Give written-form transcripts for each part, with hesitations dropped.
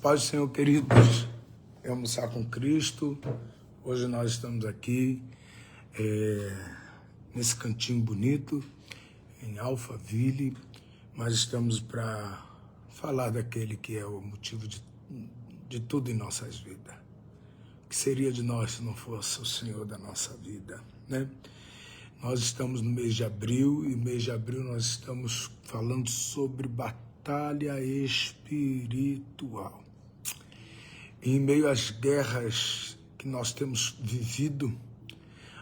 Paz do Senhor, queridos. É almoçar com Cristo. Hoje nós estamos aqui nesse cantinho bonito, em Alphaville, mas estamos para falar daquele que é o motivo de tudo em nossas vidas. O que seria de nós se não fosse o Senhor da nossa vida, né? Nós estamos no mês de abril, e no mês de abril nós estamos falando sobre batalha espiritual. Em meio às guerras que nós temos vivido,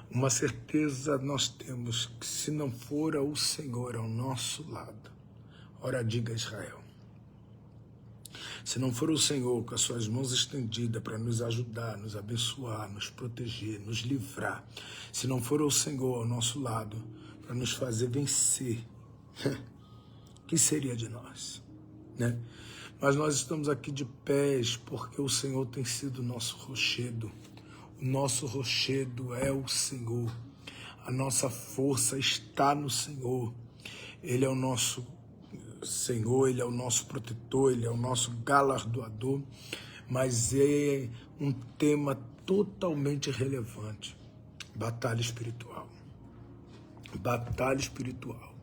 uma certeza nós temos, que se não for o Senhor ao nosso lado, ora diga Israel, se não for o Senhor com as suas mãos estendidas para nos ajudar, nos abençoar, nos proteger, nos livrar, se não for o Senhor ao nosso lado para nos fazer vencer, o que seria de nós, né? Mas nós estamos aqui de pés porque o Senhor tem sido o nosso rochedo. O nosso rochedo é o Senhor. A nossa força está no Senhor. Ele é o nosso Senhor, Ele é o nosso protetor, Ele é o nosso galardoador. Mas é um tema totalmente relevante. Batalha espiritual. Batalha espiritual.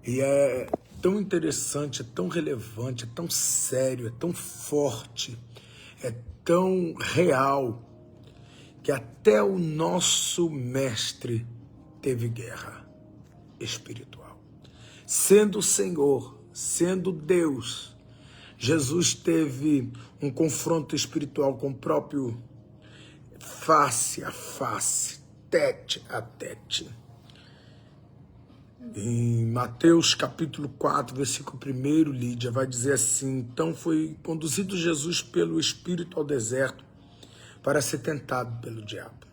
E é tão interessante, é tão relevante, é tão sério, é tão forte, é tão real, que até o nosso mestre teve guerra espiritual. Sendo o Senhor, sendo Deus, Jesus teve um confronto espiritual com o próprio face a face, tete a tete. Em Mateus capítulo 4, versículo 1, Lídia, vai dizer assim: então foi conduzido Jesus pelo Espírito ao deserto para ser tentado pelo diabo.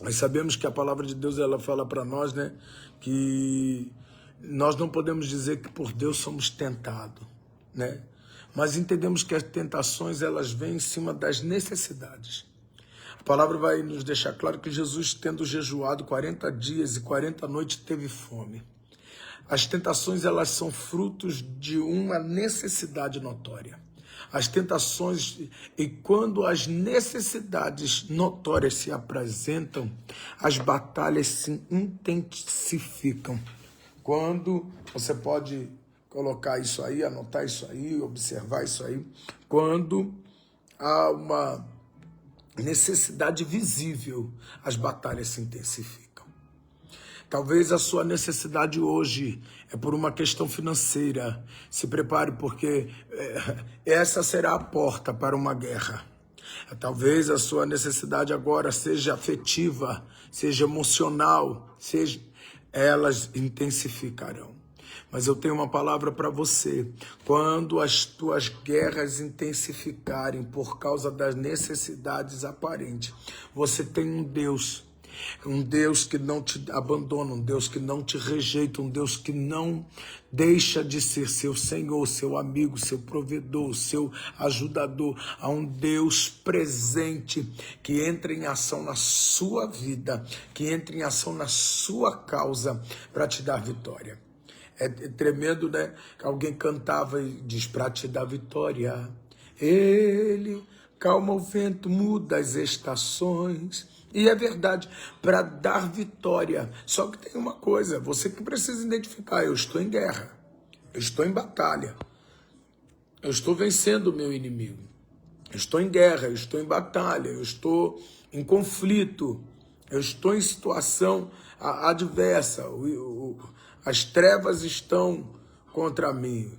Nós sabemos que a palavra de Deus, ela fala para nós, né, que nós não podemos dizer que por Deus somos tentados, né? Mas entendemos que as tentações, elas vêm em cima das necessidades. A palavra vai nos deixar claro que Jesus, tendo jejuado 40 dias e 40 noites, teve fome. As tentações, elas são frutos de uma necessidade notória. As tentações, e quando as necessidades notórias se apresentam, as batalhas se intensificam. Quando você pode colocar isso aí, anotar isso aí, observar isso aí, quando há uma necessidade visível, as batalhas se intensificam. Talvez a sua necessidade hoje é por uma questão financeira. Se prepare, porque essa será a porta para uma guerra. Talvez a sua necessidade agora seja afetiva, seja emocional, elas intensificarão. Mas eu tenho uma palavra para você. Quando as tuas guerras intensificarem por causa das necessidades aparentes, você tem um Deus que não te abandona, um Deus que não te rejeita, um Deus que não deixa de ser seu Senhor, seu amigo, seu provedor, seu ajudador. Há um Deus presente que entra em ação na sua vida, que entra em ação na sua causa para te dar vitória. É tremendo, né? Alguém cantava e diz: para te dar vitória, Ele calma o vento, muda as estações. E é verdade, para dar vitória. Só que tem uma coisa, você que precisa identificar: eu estou em guerra, eu estou em batalha, eu estou vencendo o meu inimigo, eu estou em guerra, eu estou em batalha, eu estou em conflito, eu estou em situação adversa, as trevas estão contra mim,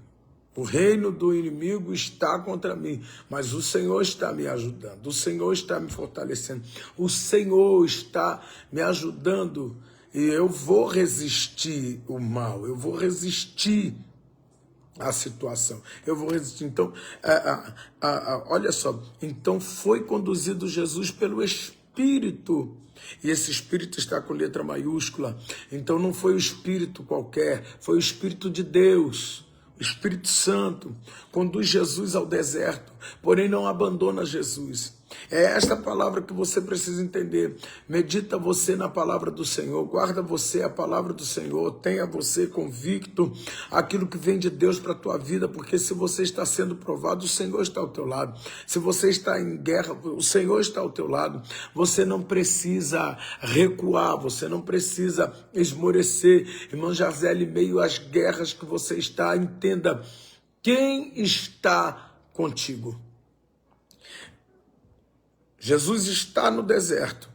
o reino do inimigo está contra mim, mas o Senhor está me ajudando, o Senhor está me fortalecendo, o Senhor está me ajudando, e eu vou resistir o mal, eu vou resistir a situação, eu vou resistir. Então, olha só, então foi conduzido Jesus pelo Espírito, e esse Espírito está com letra maiúscula. Então não foi o Espírito qualquer, foi o Espírito de Deus. O Espírito Santo conduz Jesus ao deserto, porém não abandona Jesus. É esta palavra que você precisa entender. Medita você na palavra do Senhor, guarda você a palavra do Senhor, tenha você convicto aquilo que vem de Deus para a tua vida, porque se você está sendo provado, o Senhor está ao teu lado. Se você está em guerra, o Senhor está ao teu lado. Você não precisa recuar, você não precisa esmorecer. Irmã Jazelle, em meio às guerras que você está, entenda quem está contigo. Jesus está no deserto,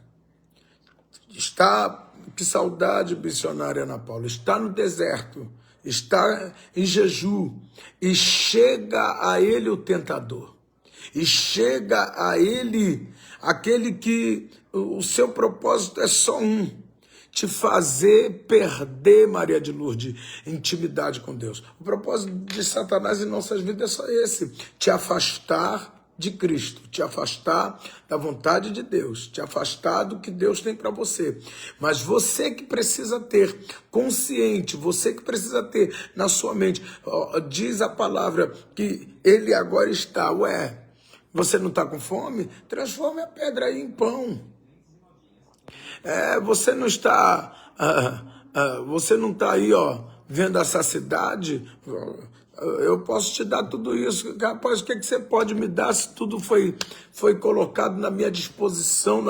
está, que saudade missionária Ana Paula, está no deserto, está em jejum, e chega a ele o tentador, e chega a ele aquele que o seu propósito é só um, te fazer perder, Maria de Lourdes, intimidade com Deus. O propósito de Satanás em nossas vidas é só esse, te afastar de Cristo, te afastar da vontade de Deus, te afastar do que Deus tem para você. Mas você que precisa ter consciente, você que precisa ter na sua mente, diz a palavra que ele agora está, você não está com fome? Transforme a pedra aí em pão. Você não está aí, vendo essa cidade? Eu posso te dar tudo isso. Rapaz, o que você pode me dar se tudo foi colocado na minha disposição,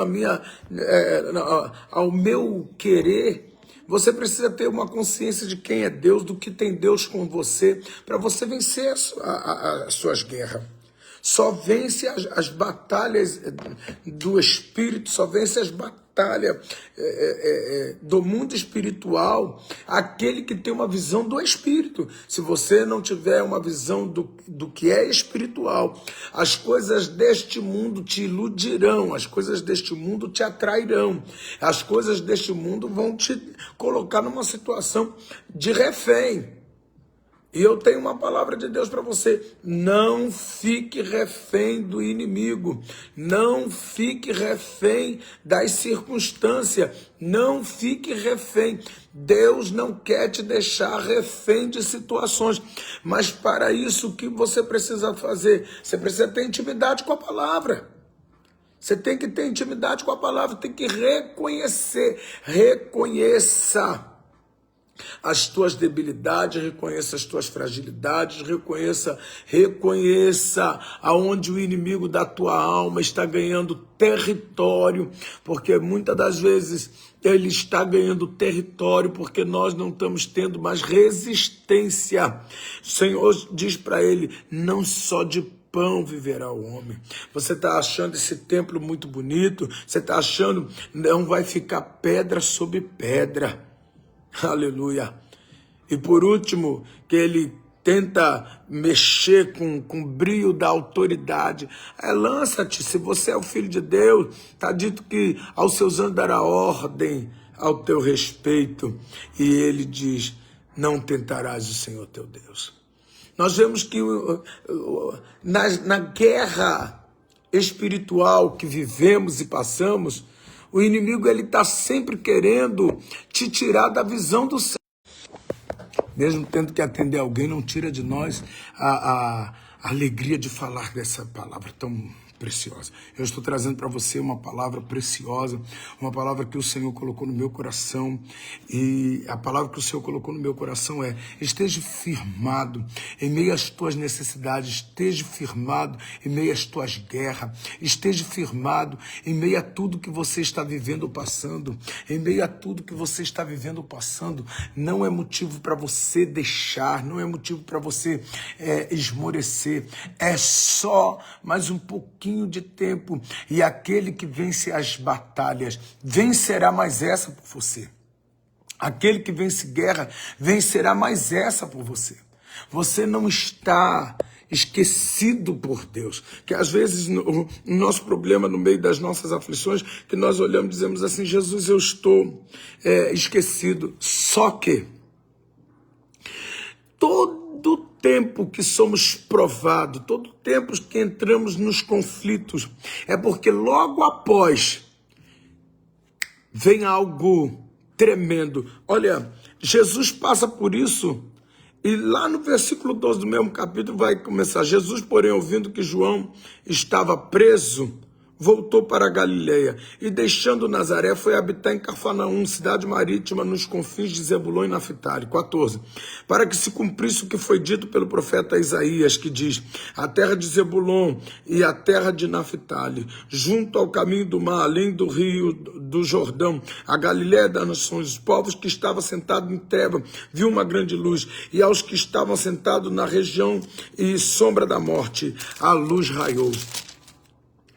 ao meu querer? Você precisa ter uma consciência de quem é Deus, do que tem Deus com você, para você vencer as suas guerras. Só vence as batalhas do Espírito, só vence as batalhas do mundo espiritual, aquele que tem uma visão do Espírito. Se você não tiver uma visão do que é espiritual, as coisas deste mundo te iludirão, as coisas deste mundo te atrairão, as coisas deste mundo vão te colocar numa situação de refém. E eu tenho uma palavra de Deus para você. Não fique refém do inimigo. Não fique refém das circunstâncias. Não fique refém. Deus não quer te deixar refém de situações. Mas para isso, o que você precisa fazer? Você precisa ter intimidade com a palavra. Você tem que ter intimidade com a palavra. Tem que reconhecer. Reconheça as tuas debilidades, reconheça as tuas fragilidades, reconheça aonde o inimigo da tua alma está ganhando território, porque muitas das vezes ele está ganhando território porque nós não estamos tendo mais resistência. O Senhor diz para ele, não só de pão viverá o homem. Você está achando esse templo muito bonito, você está achando não vai ficar pedra sobre pedra. Aleluia. E por último, que ele tenta mexer com o brio da autoridade. Lança-te, se você é o filho de Deus, está dito que aos seus anos dará ordem ao teu respeito. E ele diz, não tentarás o Senhor teu Deus. Nós vemos que na guerra espiritual que vivemos e passamos, o inimigo está sempre querendo te tirar da visão do céu. Mesmo tendo que atender alguém, não tira de nós a alegria de falar dessa palavra tão preciosa. Eu estou trazendo para você uma palavra preciosa, uma palavra que o Senhor colocou no meu coração, e a palavra que o Senhor colocou no meu coração é: esteja firmado em meio às tuas necessidades, esteja firmado em meio às tuas guerras, esteja firmado em meio a tudo que você está vivendo ou passando, em meio a tudo que você está vivendo ou passando. Não é motivo para você deixar, não é motivo para você esmorecer, é só mais um pouquinho de tempo, e aquele que vence as batalhas vencerá mais essa por você. Aquele que vence guerra vencerá mais essa por você. Você não está esquecido por Deus, que às vezes o nosso problema no meio das nossas aflições, que nós olhamos e dizemos assim: Jesus, eu estou esquecido. Só que todo tempo que somos provados, todo tempo que entramos nos conflitos, é porque logo após vem algo tremendo. Olha, Jesus passa por isso, e lá no versículo 12 do mesmo capítulo vai começar: Jesus, porém, ouvindo que João estava preso, voltou para a Galileia e, deixando Nazaré, foi habitar em Cafarnaum, cidade marítima nos confins de Zebulon e Naftali. 14. Para que se cumprisse o que foi dito pelo profeta Isaías, que diz: a terra de Zebulon e a terra de Naftali, junto ao caminho do mar, além do rio do Jordão, a Galileia das nações, os povos que estavam sentados em treva, viu uma grande luz, e aos que estavam sentados na região e sombra da morte, a luz raiou.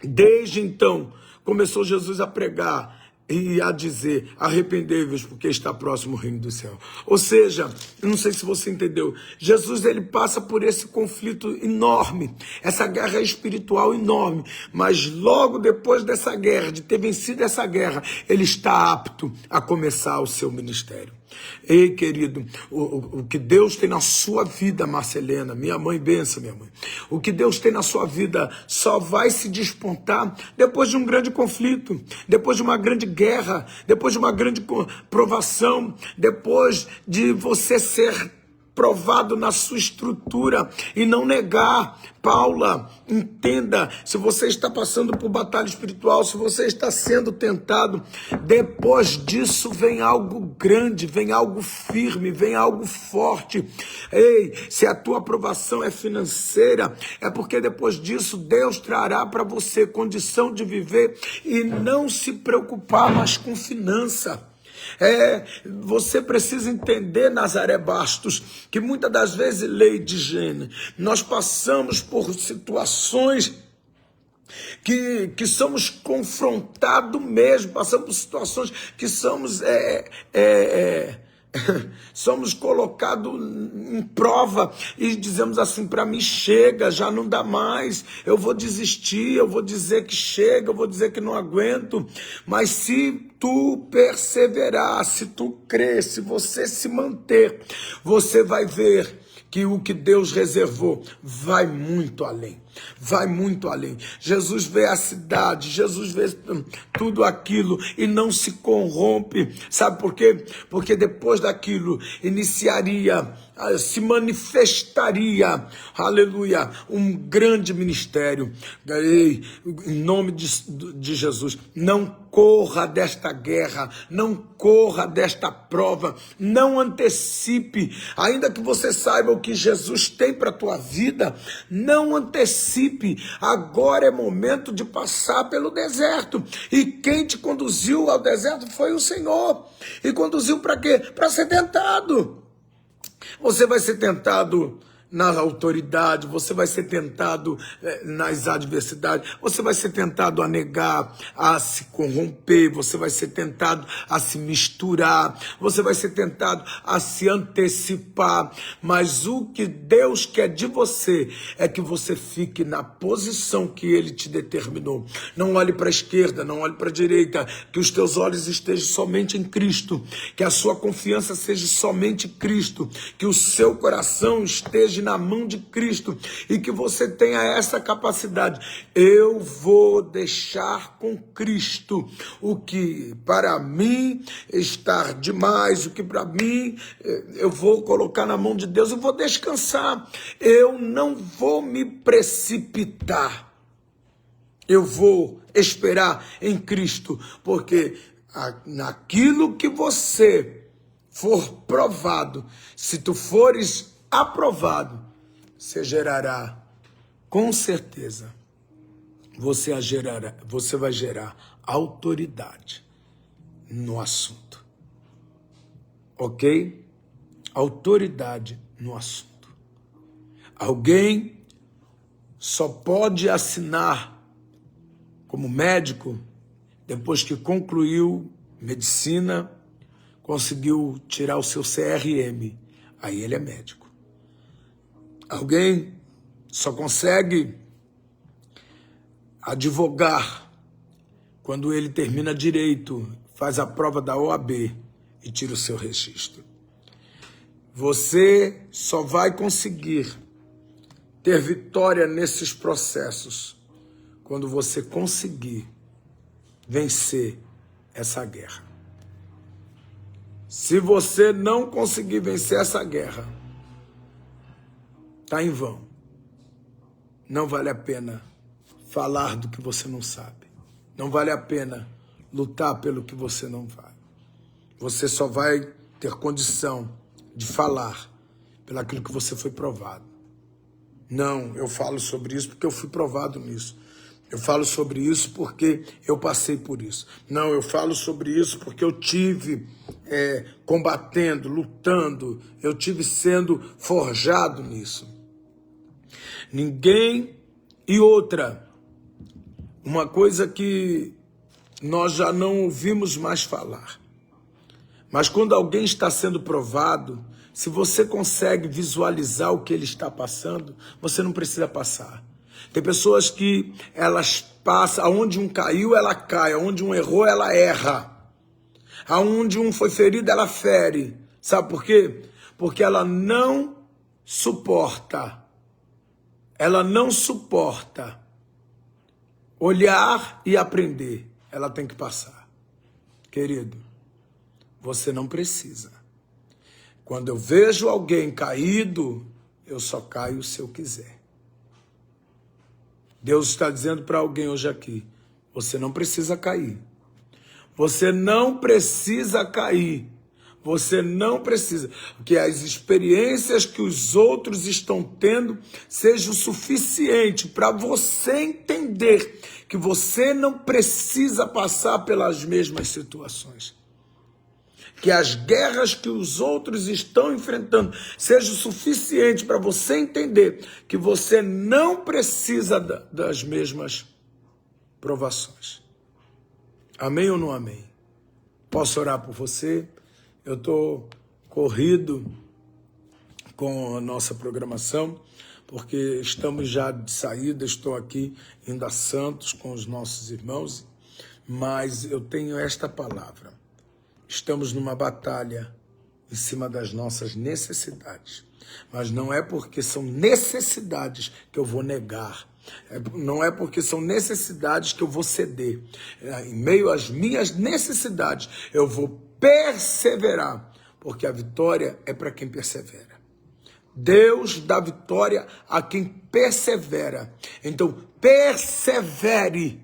Desde então, começou Jesus a pregar e a dizer: arrependei-vos, porque está próximo o reino do céu. Ou seja, eu não sei se você entendeu, Jesus ele passa por esse conflito enorme, essa guerra espiritual enorme, mas logo depois dessa guerra, de ter vencido essa guerra, ele está apto a começar o seu ministério. Ei, querido, o que Deus tem na sua vida, Marcelena, minha mãe, benção, minha mãe. O que Deus tem na sua vida só vai se despontar depois de um grande conflito, depois de uma grande guerra, depois de uma grande provação, depois de você ser provado na sua estrutura e não negar. Paula, entenda, se você está passando por batalha espiritual, se você está sendo tentado, depois disso vem algo grande, vem algo firme, vem algo forte. Ei, se a tua aprovação é financeira, é porque depois disso Deus trará para você condição de viver e não se preocupar mais com finança. Você precisa entender, Nazaré Bastos, que muitas das vezes, Lady Gene, nós passamos por situações que somos confrontados mesmo, passamos por situações que somos somos colocados em prova e dizemos assim: para mim chega, já não dá mais, eu vou desistir, eu vou dizer que chega, eu vou dizer que não aguento. Mas se tu perseverar, se tu crer, se você se manter, você vai ver que o que Deus reservou vai muito além. Vai muito além. Jesus vê a cidade, Jesus vê tudo aquilo e não se corrompe. Sabe por quê? Porque depois daquilo iniciaria, se manifestaria, aleluia, um grande ministério. Em nome de Jesus, não corra desta guerra, não corra desta prova, não antecipe, ainda que você saiba o que Jesus tem para a tua vida, não antecipe. Agora é momento de passar pelo deserto, e quem te conduziu ao deserto foi o Senhor. E conduziu para quê? Para ser tentado. Você vai ser tentado na autoridade, você vai ser tentado nas adversidades, você vai ser tentado a negar, a se corromper, você vai ser tentado a se misturar, você vai ser tentado a se antecipar, mas o que Deus quer de você é que você fique na posição que Ele te determinou. Não olhe para a esquerda, não olhe para a direita, que os teus olhos estejam somente em Cristo, que a sua confiança seja somente em Cristo, que o seu coração esteja na mão de Cristo e que você tenha essa capacidade. Eu vou deixar com Cristo o que para mim está demais, o que para mim eu vou colocar na mão de Deus, eu vou descansar. Eu não vou me precipitar. Eu vou esperar em Cristo, porque naquilo que você for provado, se tu fores aprovado, você gerará, com certeza, você vai gerar autoridade no assunto. Ok? Autoridade no assunto. Alguém só pode assinar como médico depois que concluiu medicina, conseguiu tirar o seu CRM. Aí ele é médico. Alguém só consegue advogar quando ele termina direito, faz a prova da OAB e tira o seu registro. Você só vai conseguir ter vitória nesses processos quando você conseguir vencer essa guerra. Se você não conseguir vencer essa guerra, está em vão. Não vale a pena falar do que você não sabe. Não vale a pena lutar pelo que você não vale. Você só vai ter condição de falar pelaquilo que você foi provado. Não, eu falo sobre isso porque eu fui provado nisso. Eu falo sobre isso porque eu passei por isso. Não, eu falo sobre isso porque eu tive combatendo, lutando, eu tive sendo forjado nisso. Ninguém... E outra, uma coisa que nós já não ouvimos mais falar. Mas quando alguém está sendo provado, se você consegue visualizar o que ele está passando, você não precisa passar. Tem pessoas que elas passam, aonde um caiu, ela cai, aonde um errou, ela erra. Aonde um foi ferido, ela fere. Sabe por quê? Porque ela não suporta. Ela não suporta olhar e aprender. Ela tem que passar. Querido, você não precisa. Quando eu vejo alguém caído, eu só caio se eu quiser. Deus está dizendo para alguém hoje aqui, você não precisa cair. Você não precisa cair. Você não precisa. Que as experiências que os outros estão tendo sejam o suficiente para você entender que você não precisa passar pelas mesmas situações. Que as guerras que os outros estão enfrentando sejam suficientes para você entender que você não precisa das mesmas provações. Amém ou não amém? Posso orar por você? Eu estou corrido com a nossa programação, porque estamos já de saída, estou aqui indo a Santos com os nossos irmãos, mas eu tenho esta palavra. Estamos numa batalha em cima das nossas necessidades. Mas não é porque são necessidades que eu vou negar. Não é porque são necessidades que eu vou ceder. Em meio às minhas necessidades, eu vou perseverar. Porque a vitória é para quem persevera. Deus dá vitória a quem persevera. Então, persevere.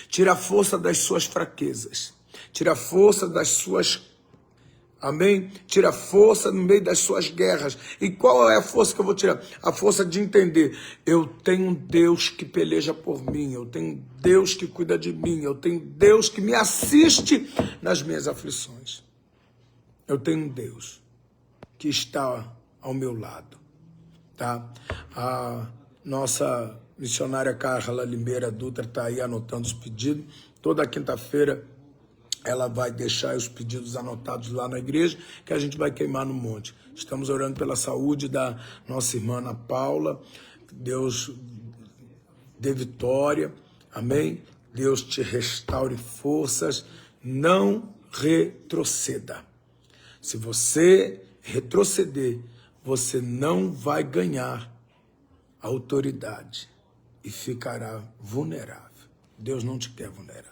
Tira a força das suas fraquezas. Tira a força das suas... Amém? Tira a força no meio das suas guerras. E qual é a força que eu vou tirar? A força de entender. Eu tenho um Deus que peleja por mim. Eu tenho um Deus que cuida de mim. Eu tenho um Deus que me assiste nas minhas aflições. Eu tenho um Deus que está ao meu lado. Tá? A nossa missionária Carla Limeira Dutra está aí anotando os pedidos. Toda quinta-feira ela vai deixar os pedidos anotados lá na igreja, que a gente vai queimar no monte. Estamos orando pela saúde da nossa irmã Ana Paula. Deus dê vitória. Amém? Deus te restaure forças. Não retroceda. Se você retroceder, você não vai ganhar autoridade e ficará vulnerável. Deus não te quer vulnerável.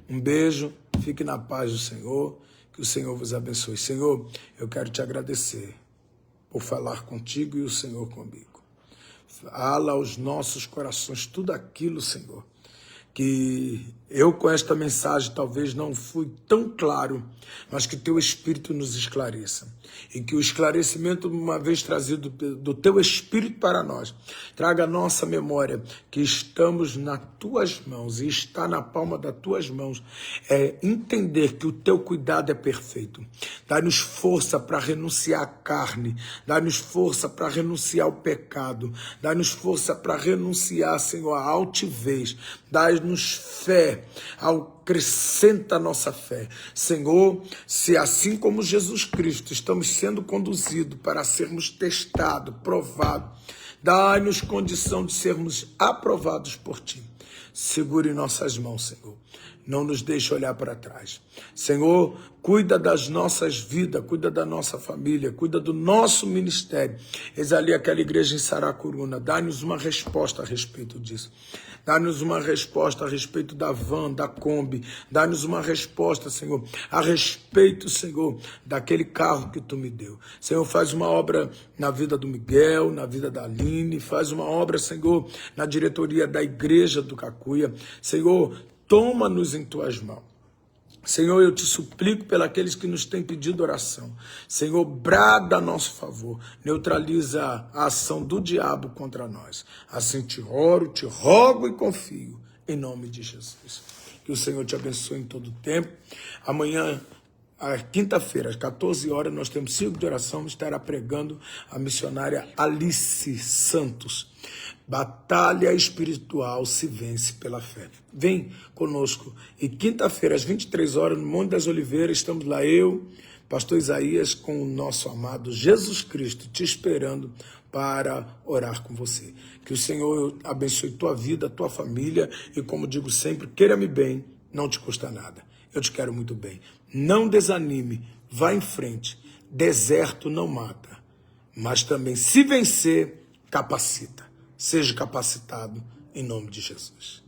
Um beijo, fique na paz do Senhor, que o Senhor vos abençoe. Senhor, eu quero te agradecer por falar contigo e o Senhor comigo. Fala aos nossos corações tudo aquilo, Senhor, que eu com esta mensagem talvez não fui tão claro, mas que teu Espírito nos esclareça. E que o esclarecimento, uma vez trazido do teu Espírito para nós, traga a nossa memória que estamos nas tuas mãos e está na palma das tuas mãos. Entender que o teu cuidado é perfeito. Dá-nos força para renunciar à carne. Dá-nos força para renunciar ao pecado. Dá-nos força para renunciar, Senhor, à altivez. Dá-nos fé, acrescenta a nossa fé. Senhor, se assim como Jesus Cristo estamos sendo conduzidos para sermos testados, provados, dá-nos condição de sermos aprovados por Ti. Segure nossas mãos, Senhor. Não nos deixe olhar para trás. Senhor, cuida das nossas vidas, cuida da nossa família, cuida do nosso ministério. Eis ali aquela igreja em Saracuruna. Dá-nos uma resposta a respeito disso. Dá-nos uma resposta a respeito da van, da Kombi. Dá-nos uma resposta, Senhor, a respeito, Senhor, daquele carro que Tu me deu. Senhor, faz uma obra na vida do Miguel, na vida da Aline. Faz uma obra, Senhor, na diretoria da igreja do Cacuia. Senhor, toma-nos em tuas mãos. Senhor, eu te suplico pelos que nos têm pedido oração. Senhor, brada a nosso favor, neutraliza a ação do diabo contra nós. Assim te oro, te rogo e confio, em nome de Jesus. Que o Senhor te abençoe em todo o tempo. Amanhã, quinta-feira, às 14 horas, nós temos círculo de oração, estará pregando a missionária Alice Santos. Batalha espiritual se vence pela fé. Vem conosco. E quinta-feira, às 23 horas, no Monte das Oliveiras, estamos lá, eu, pastor Isaías, com o nosso amado Jesus Cristo, te esperando para orar com você. Que o Senhor abençoe tua vida, tua família, e como digo sempre, queira-me bem, não te custa nada. Eu te quero muito bem. Não desanime, vá em frente. Deserto não mata, mas também, se vencer, capacita. Seja capacitado em nome de Jesus.